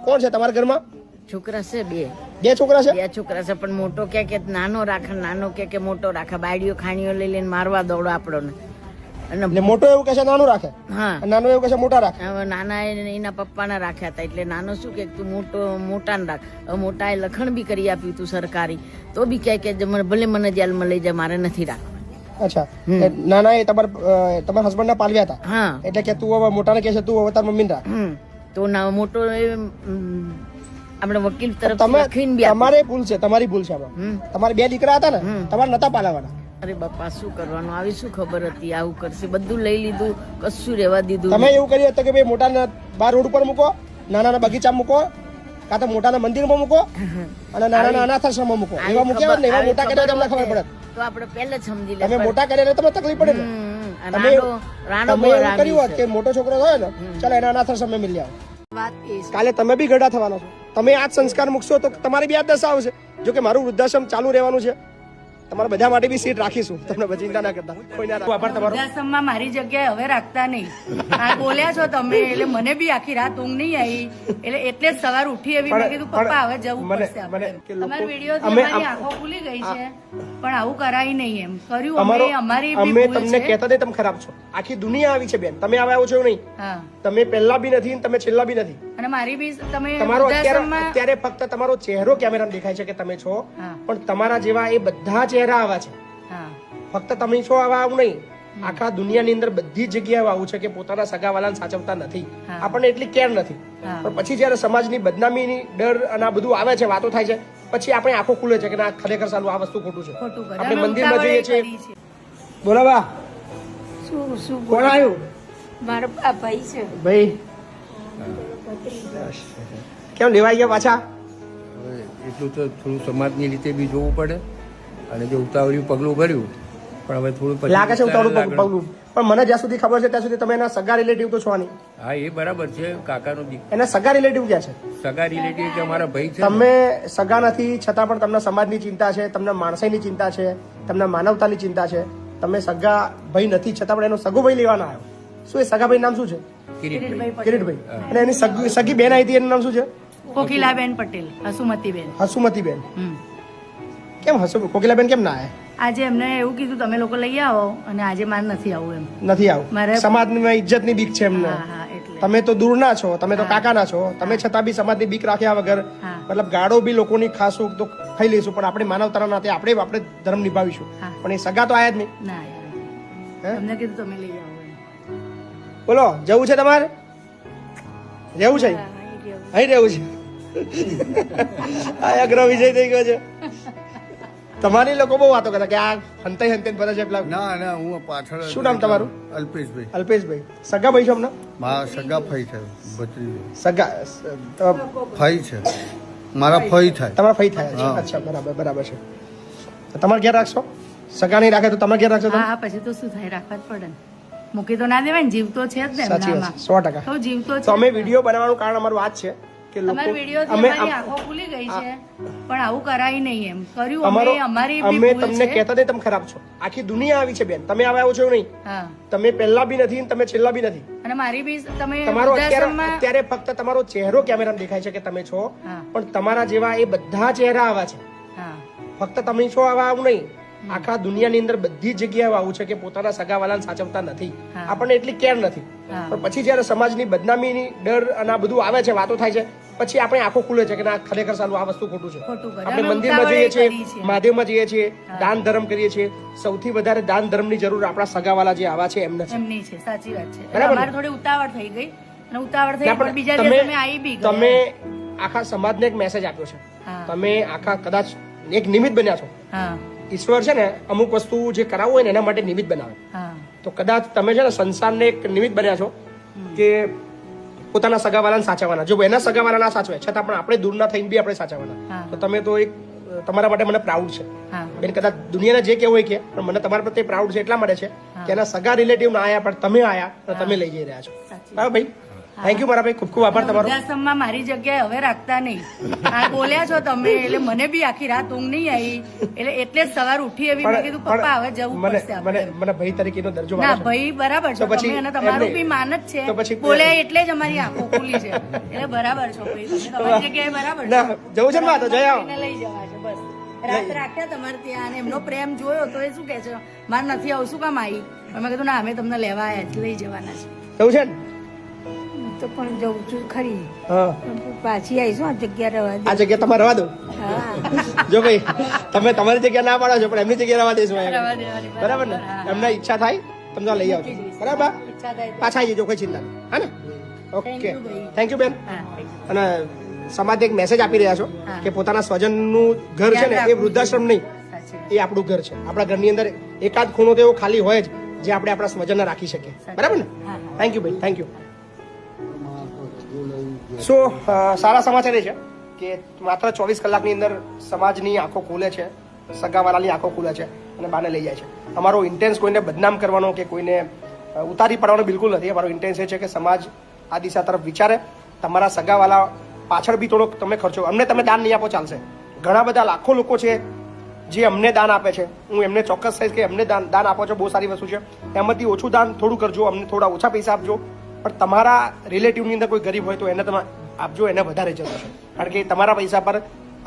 કોણ છે તમારા ઘરમાં? છોકરા છે બે છોકરા છે? બે છોકરા છે, પણ મોટો કે નાનો રાખે, નાનો કે મોટો રાખે. બાયડીઓ ખાણીઓ લઈ લઈને મારવા દોડો આપણને. અને મોટો એવું કે છે નાનું રાખે, હા, નાનો એવું કે છે મોટા રાખે. હવે નાના એના પપ્પાના રાખ્યા હતા, એટલે નાનો શું કે તું મોટાને રાખ. હવે મોટા એ લખણ બી કરી આપ્યું તું સરકારી, તો બી કહે કે ભલે મને જેલમાં લઈ જાય, મારે નથી રાખવા. અચ્છા, નાના એ તમારા હસબન્ડ ને પાલવ્યા હતા, હા, એટલે કે તું હવે મોટાને કહે છે તું હવે તાર મમ્મીને રાખ. તો ના મોટો આપણે વકીલ તરફ તમારે ભૂલ છે, તમારી ભૂલ છે. તમારે બે દીકરા હતા ને, તમારે નતા પાલવાના. અરે બાપા, શું કરવાનું? આવી શું ખબર હતી આવું કરશે? બધું લઈ લીધું, કશું રહેવા દીધું. તમે એવું કર્યું હતું કે ભાઈ મોટાને બાર રોડ ઉપર મૂકો, નાના બગીચામાં મૂકો, કાં તો મોટાના મંદિરમાં મૂકો અને નાના અનાથાશ્રમમાં મૂકો. એવા મૂક્યા ને, એવા મોટા કર્યા તમને ખબર પડે. તો આપણે પહેલા જ સમજી લે. તમે મોટા કર્યા તમને તકલીફ પડે ને. તમે એવું કર્યું હોત કે મોટો છોકરો થયો ને, ચાલો એના અનાથાશ્રમમાં મિલી આવો. કાલે તમે બી ગઢા થવાનો છો. તમે આ જ સંસ્કાર મૂકશો તો તમારી બી આ દશા આવશે. જો કે મારું વૃદ્ધાશ્રમ ચાલુ રહેવાનું છે, તમારા બધા માટે બી સીટ રાખીશું, તમને ચિંતા ના કરતા. વૃદ્ધાશ્રમમાં મારી જગ્યાએ હવે રાખતા નહીં. આ બોલ્યા છો તમે, એટલે મને બી આખી રાત ઊંઘ નહીં આવી, એટલે જ સવાર ઉઠી એવી મેં કીધું પપ્પા હવે જવું પડશે. તમારા વિડીયો મારી આંખો ખુલી ગઈ છે, પણ આવું કરાય નહીં. એમ કર્યું અમારી અમે તમને કહેતા નહીં તમે ખરાબ છો. આખી દુનિયા આવી છે બેન, તમે આવ્યા છો નહીં. તમે પહેલા બી નથી, તમે છેલ્લા બી નથી. અને મારી બી તમે તમારો અત્યારે ફક્ત તમારો ચહેરો કેમેરામાં દેખાય છે કે તમે છો, પણ તમારા જેવા એ બધા ચહેરા આવા છે. ફક્ત તમે છો આવા આવું નહીં. આખા દુનિયાની અંદર બધી જગ્યાએ આવું છે કે પોતાના સગાવાલાને સાચવતા નથી, આપણને એટલી કેર નથી. પણ પછી જયારે સમાજની બદનામીની ડર અને આ બધું આવે છે, વાતો થાય છે, પછી આપણે આંખો ખુલે છે કે ના ખરેખર સાલું આ વસ્તુ ખોટું છે. આપણે મંદિરમાં જઈએ છીએ. બોલાવા શું કોણ આવ્યું? મારા ભાઈ છે. ભાઈ કેમ લેવાઈ ગયા પાછા? એટલું તો થોડું સમાજની રીતે બી જોવું પડે, અને જો ઉતાવળિયું પગલું ભર્યું, પણ હવે થોડું લાગે છે ઉતાવળું પગલું. પણ મને જ્યાં સુધી ખબર છે ત્યાં સુધી તમે એના સગા રિલેટિવ તો છો નહીં. હા, એ બરાબર છે. કાકાનો એના સગા રિલેટિવ ક્યાં છે? સગા રિલેટિવ કે અમારા ભાઈ છે. તમે સગા નથી છતાં પણ તમને સમાજની ચિંતા છે, તમને માણસાઈની ચિંતા છે, તમને માનવતાની ચિંતા છે. તમે સગા ભાઈ નથી છતાં પણ એનો સગો ભાઈ લેવાના આવ્યો. શું એ સગા ભાઈ નામ શું છે? કિરીટભાઈ. અને એની સગી બેન આવી હતી, એનું નામ શું છે? કોકિલાબેન પટેલ. હસુમતીબેન. હસુમતીબેન. કેમ કોકિલાબેન કેમ ના આવ્યા? આજે એમને એવું કીધું તમે લોકો લઈ આવો, અને આજે મારે નથી આવું. એમ નથી આવું. સમાજની ઇજ્જતની બીક છે એમને. તમે તો દૂરના છો, તમે તો કાકાના છો, તમે છતાં બી સમાજની બીક રાખ્યા વગર, મતલબ ગાળો બી લોકોની ખાશું તો ખાઈ લઈશું, પણ આપણે માનવતાના નાતે આપણે ધર્મ નિભાવીશું. પણ એ સગા તો આયા જ નહીં. એમને કીધું તમે લઈ આવો. બોલો, જવું છે તમારે? રહેવું છે? અહીં રહેવું છે. આ અગ્ર વિજય થઈ ગયો છે. તમારી લોકો બહુ વાતો કરતા કે આ હંતાઈ ભરે છે પેલા. ના, હું પાછળ. શું નામ તમારું? અલ્પેશભાઈ. અલ્પેશભાઈ. સગા ભાઈ છો અમને? મારા સગા ફઈ છે. સગા ફઈ છે, મારા ફઈ થાય. તમારા ફઈ થાય છે. અચ્છા, બરાબર છે. તમારે ઘેર રાખશો? સગા નહીં રાખે તો તમારે ઘેર રાખશો? હા, પછી તો શું થાય, રાખવા જ પડે ને. મૂકી તો ના દેવાય ને, જીવતો છે જ ને. સાચી વાત, 100%. તો જીવતો છે. તો અમે વિડીયો બનાવવાનું કારણ અમારું આ જ છે કે તમારા વિડીયો મારી આંખો ખુલી ગઈ છે, પણ આવું કરાય નહીં. એમ કર્યું અમારી અમે તમને કહેતા નહીં તમે ખરાબ છો. આખી દુનિયા આવી છે બેન, તમે આવ્યા છો નહીં. તમે પહેલા બી નથી, તમે છેલ્લા બી નથી. અને મારી બી તમે તમારો અત્યારે ફક્ત તમારો ચહેરો કેમેરામાં દેખાય છે કે તમે છો, પણ તમારા જેવા એ બધા ચહેરા આવા છે. ફક્ત તમે છો આવા આવું નહીં. આખા દુનિયાની અંદર બધી જગ્યાએ આવું છે કે પોતાના સગાવાલાને સાચવતા નથી, આપણને એટલી કેર નથી. પણ પછી જયારે સમાજની બદનામીની ડર અને આ બધું આવે છે, વાતો થાય છે, પછી આપણે આંખો ખુલે છે કે ના ખરેખર સાલું આ વસ્તુ ખોટું છે. આપણે મંદિરમાં જઈએ છીએ, મહાદેવમાં જઈએ છીએ, દાન ધર્મ કરીએ છીએ. સૌથી વધારે દાન ધર્મની જરૂર આપણા સગાવાલા જે આવા છે એમને છે. સાચી વાત છે. બરાબર. થોડી ઉતાવળ થઈ ગઈ, અને ઉતાવળ થઈ પણ બીજા દિવસે તમે આવી બી ગયા. તમે આખા સમાજને એક મેસેજ આપ્યો છે. તમે આખા કદાચ એક નિમિત્ત બન્યા છો. ઈશ્વર છે ને અમુક વસ્તુ જે કરાવવું હોય ને એના માટે નિમિત્ત બનાવે. તો કદાચ તમે છે ને સંસારને એક નિમિત્ત બન્યા છો કે પોતાના સગાવાલાને સાચવવાના. જો એના સગાવાલા ના સાચવે છતાં પણ આપણે દૂરના થઈને બી આપણે સાચવવાના. તો તમે તો એક તમારા માટે મને પ્રાઉડ છે બેન. કદાચ દુનિયાને જે કેવું હોય કે, પણ મને તમારા પ્રત્યે પ્રાઉડ છે એટલા માટે છે કે એના સગા રિલેટિવ ના આયા, પણ તમે આયા અને તમે લઈ જઈ રહ્યા છો. બરાબર ભાઈ? થેન્ક યુ મારા ભાઈ, ખૂબ ખૂબ આભાર તમારો. વૃદ્ધાશ્રમમાં મારી જગ્યાએ હવે રાખતા નહીં. આ બોલ્યા છો તમે એટલે મને બી આખી રાત ઊંઘ નહીં આવી એટલે જ સવાર ઉઠી એવી મેં કીધું પપ્પા હવે જવું પડશે આપણે. મને ભાઈ તરીકેનો દરજ્જો ના આપો છો. ભાઈ બરાબર છો તો પછી તમે અને તમારું એમને- બી માન જ છે. તો પછી- બોલ્યા એટલે જ અમારી આંખો ખુલી છે એટલે બરાબર છો ભાઈ તમે તમારી જગ્યાએ બરાબર છો. ના જવું છે ને માં, તો જઈ આવો. એને લઈ જવા છે બસ. રાત રાખ્યા તમારે ત્યાં અને એમનો પ્રેમ જોયો તો એ શું કે છે મારે નથી આવું શું કામ આવી મેં કીધું ના અમે તમને લેવા આવ્યા છે, લઈ જવાના છે. જવું છે ને? તો પણ જઉં છું ખરી હા, પણ પાછી આવીશું આ જગ્યા રહેવા દે આ જગ્યા તમારે રહેવા દો. જો ભાઈ તમે તમારી જગ્યા ના પાડો છો પણ એમની જગ્યા રહેવા દઈશું અહીંયા. રહેવા દેવાની, બરાબર ને? એમને ઈચ્છા થાય તમને લઈ આવજો. બરાબર, ઈચ્છા થાય તો. પાછા આવી જજો, કોઈ ચિંતા નહીં. હા ને? ઓકે, you, ભાઈ. થેન્ક યુ બેન. હા, અને સમાજે એક મેસેજ આપી રહ્યા છો હા. કે પોતાના સ્વજનનું ઘર છે ને એ વૃદ્ધાશ્રમ નહીં, સાચી વાત. એ આપણું ઘર છે. આપણા ઘરની અંદર એકાદ ખૂણો તો એવો ખાલી હોય જ જે આપણે આપણા સ્વજનને રાખી શકીએ. બરાબર ને? હા, થેન્ક યુ ભાઈ, થેન્ક યુ. સો સારા સમાચાર એ છે કે માત્ર 24 કલાકની અંદર સમાજની આંખો ખુલે છે, સગાવાલાની આંખો ખુલે છે અને બાને લઈ જાય છે. અમારો ઇન્ટેન્સ કોઈને બદનામ કરવાનો કે કોઈને ઉતારી પાડવાનો બિલકુલ નથી. અમારો ઇન્ટેન્સ એ છે કે સમાજ આ દિશા તરફ વિચારે. તમારા સગાવાલા પાછળ બી થોડોક તમે ખર્ચો, અમને તમે દાન નહીં આપો ચાલશે. ઘણા બધા લાખો લોકો છે જે અમને દાન આપે છે. હું એમને ચોક્કસ કહીશ કે અમને દાન આપો છો બહુ સારી વસ્તુ છે. એમાંથી ઓછું દાન થોડું કરજો, અમને થોડા ઓછા પૈસા આપજો, પણ તમારા રિલેટિવની અંદર કોઈ ગરીબ હોય તો એને તમે આપજો, એને વધારે જરૂર છે. કારણ કે તમારા પૈસા પર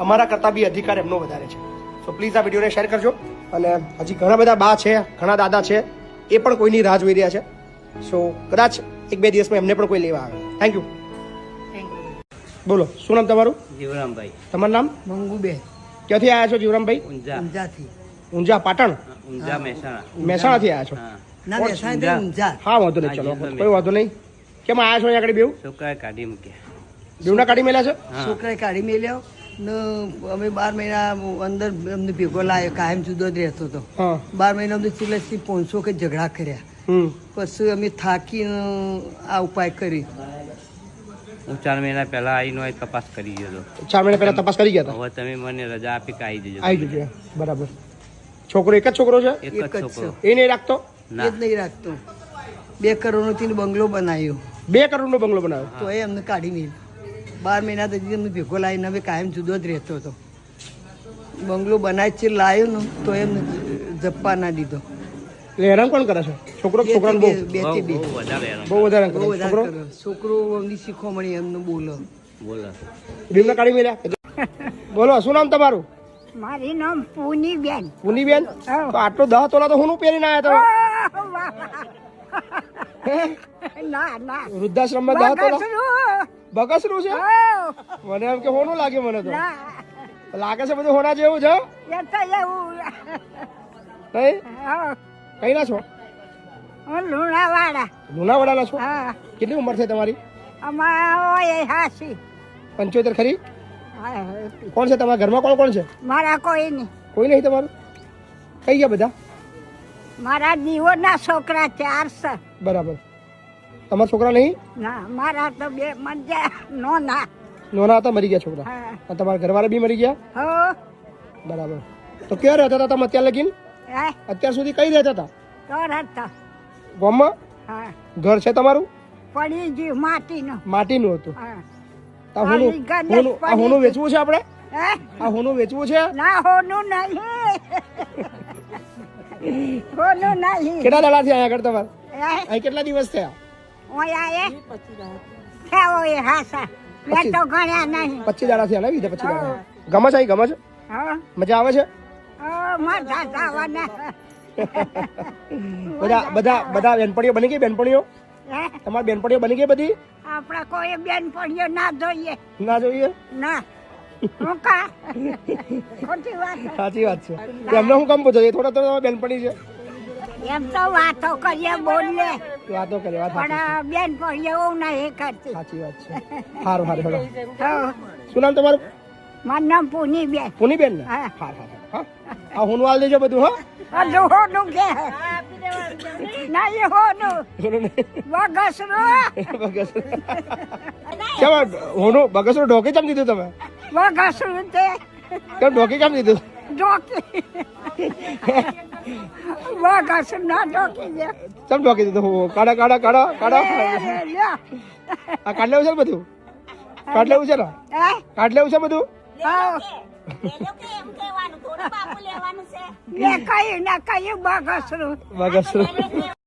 અમારા કરતાં બી અધિકાર એમનો વધારે છે. સો પ્લીઝ આ વિડીયોને શેર કરજો. અને હજી ઘણા બધા બા છે, ઘણા દાદા છે, એ પણ કોઈની રાહ જોઈ રહ્યા છે. સો કદાચ 1-2 દિવસમાં એમને પણ કોઈ લેવા આવે. Thank you. Thank you. બોલો, શું નામ તમારું? જીવરામભાઈ તમારું નામ? મંગુબેન ક્યાંથી આવ્યા છો જીવરામભાઈ? ઊંઝા ઊંઝાથી ઊંઝા પાટણ, ઊંઝા મહેસાણા મહેસાણાથી આવ્યા છો? હા ના બેસાય ઊંઝા હા, વાંધો નહીં, ચલો કોઈ વાંધો નહીં. કેમ આવ્યા છો અહીંયા આગળ બેવ? છોકરાએ કાઢી મૂક્યા બેવના કાઢી મેલ્યા છે? હા છોકરાએ કાઢી મેલ્યો ને અમે 12 મહિના અંદર અમને ભેગો લાવ્યો, કાયમ જુદો જ રહેતો હતો. હા. 12 મહિના અમને ચિલ્લસથી 500 કે ઝઘડા કર્યા. પછી અમે થાકીને આ ઉપાય કરી. હું 4 મહિના પહેલા આવીને હોય તપાસ કરી ગયો 4 મહિના પહેલા તપાસ કરી ગયા હતા. હવે તમે મને રજા આપી કે આવી જજો આવી જજો. બરાબર. છોકરો એક જ છોકરો છે? એક એક જ જ છોકરો એ નહીં રાખતો? એ ના જ નહીં રાખતો. 2 કરોડનો તેને બંગલો બનાવ્યો 2 કરોડનો બંગલો બનાવ્યો. તો એ અમને કાઢી મેલ્યો. 12 મહિના પછી અમને ભેગો લાવીને અમે કાયમ જુદો જ રહેતો હતો. બંગલો બનાવી છે લાવ્યો ને તો એમને જપ્પા ના દીધો. એટલે હેરાન કોણ કરે છે? છોકરો કે છોકરાને બહુ? બે થી બે બહુ વધારે હેરાન બહુ વધારે હેરાન બહુ કરે છે. વધારે છોકરો કર્યો. છોકરો એમની શીખવામણી એમને બોલો. બોલો બેવના કાઢી મેલ્યા? બોલો, શું નામ તમારું? મારી નામ પૂનીબેન. પુનીબેન? તો આટલો 10 તોલા તો હું પહેરીને આવ્યા તમે? ના ના વૃદ્ધાશ્રમમાં 10 તોલા બગસરું છે? મને એમ કે હોનું લાગે મને તો. લાગે છે બધું હોના જેવું છે. નહીં? કઈ ના છો? લુણાવાડા લુણાવાડાના છો? હા કેટલી ઉંમર છે તમારી? અમારા હાસી 75 ખરી? કોણ છે તમારા ઘરમાં? કોણ કોણ છે? મારા કોઈ નહીં. કોઈ નહીં તમારું? કઈ ગયા બધા? મારા દીવોના છોકરા 4 છે. બરાબર. તમારા છોકરા નહીં? ના મારા તો 2 મજા નોના. નોના હતા, મરી ગયા છોકરા. હા અને તમારા ઘરવાળા બી મરી ગયા? હો બરાબર. તો ક્યાં રહેતા હતા તમે અત્યાર લગીન? હે અત્યાર સુધી કઈ રહેતા હતા? કરતા ગામમાં? હા ઘર છે તમારું? પડી ગયું માટીનો. માટીનું હતું. હા આ હોનું આ હોનું વેચવું છે આપણે? હે આ હોનું વેચવું છે? ના હોનું નહીં હોનું નહીં. કેટલા દાડા થયા અહીંયા આગળ તમારે? હે અહીં કેટલા દિવસ થયા? ઓય આયે થેવો એ હાસા મેં તો ગણ્યા નહીં. 25 દાડા થયા ને? બીજા 25 દાડા. ગમે છે અહીં? ગમે છે? હા મજા આવે છે? મજા જવાના. બધા બેનપણીઓ બની ગઈ? બેનપણીઓ હે તમારી બેનપણીઓ બની ગઈ બધી? આપણે કોઈ બેન પડ્યો ના જોઈએ. ના જોઈએ? ના હું કા ખોટી વાત. સાચી વાત છે. એમને હું કામ પૂછો? એ થોડા થોડા બેનપણી છે. એમ તો વાતો કરીએ બોલીએ વાતો કરે, વાત સાચી. પણ બેન પડ્યો એવું નહીં કરતી. સાચી વાત છે. સારું સારું હેડો. હા શું નામ તમારું? મારું નામ પૂનીબેન. પુનીબેન ને? હા. હા હા હા. આ હોનું હાલ દેજો બધું. હા હજુ હોનું કે નહીં હોનું હોનું નહીં. બગસરો બગસરું. કેમ હોનું બગસરું ઢોકી કેમ દીધું તમે? બગસરું તે કેમ ઢોકી કેમ દીધું? જોકી વાઘાસુર ના ઢોકી દે ચમ ઢોકી દીધું કાઢો કાઢો કાઢો કાઢો આ કાઢ લેવું છે ને બધું કાઢ લેવું છે ને કાઢ લેવું છે બધું કઈ ના કઈ વાઘાસુર વાઘાસુર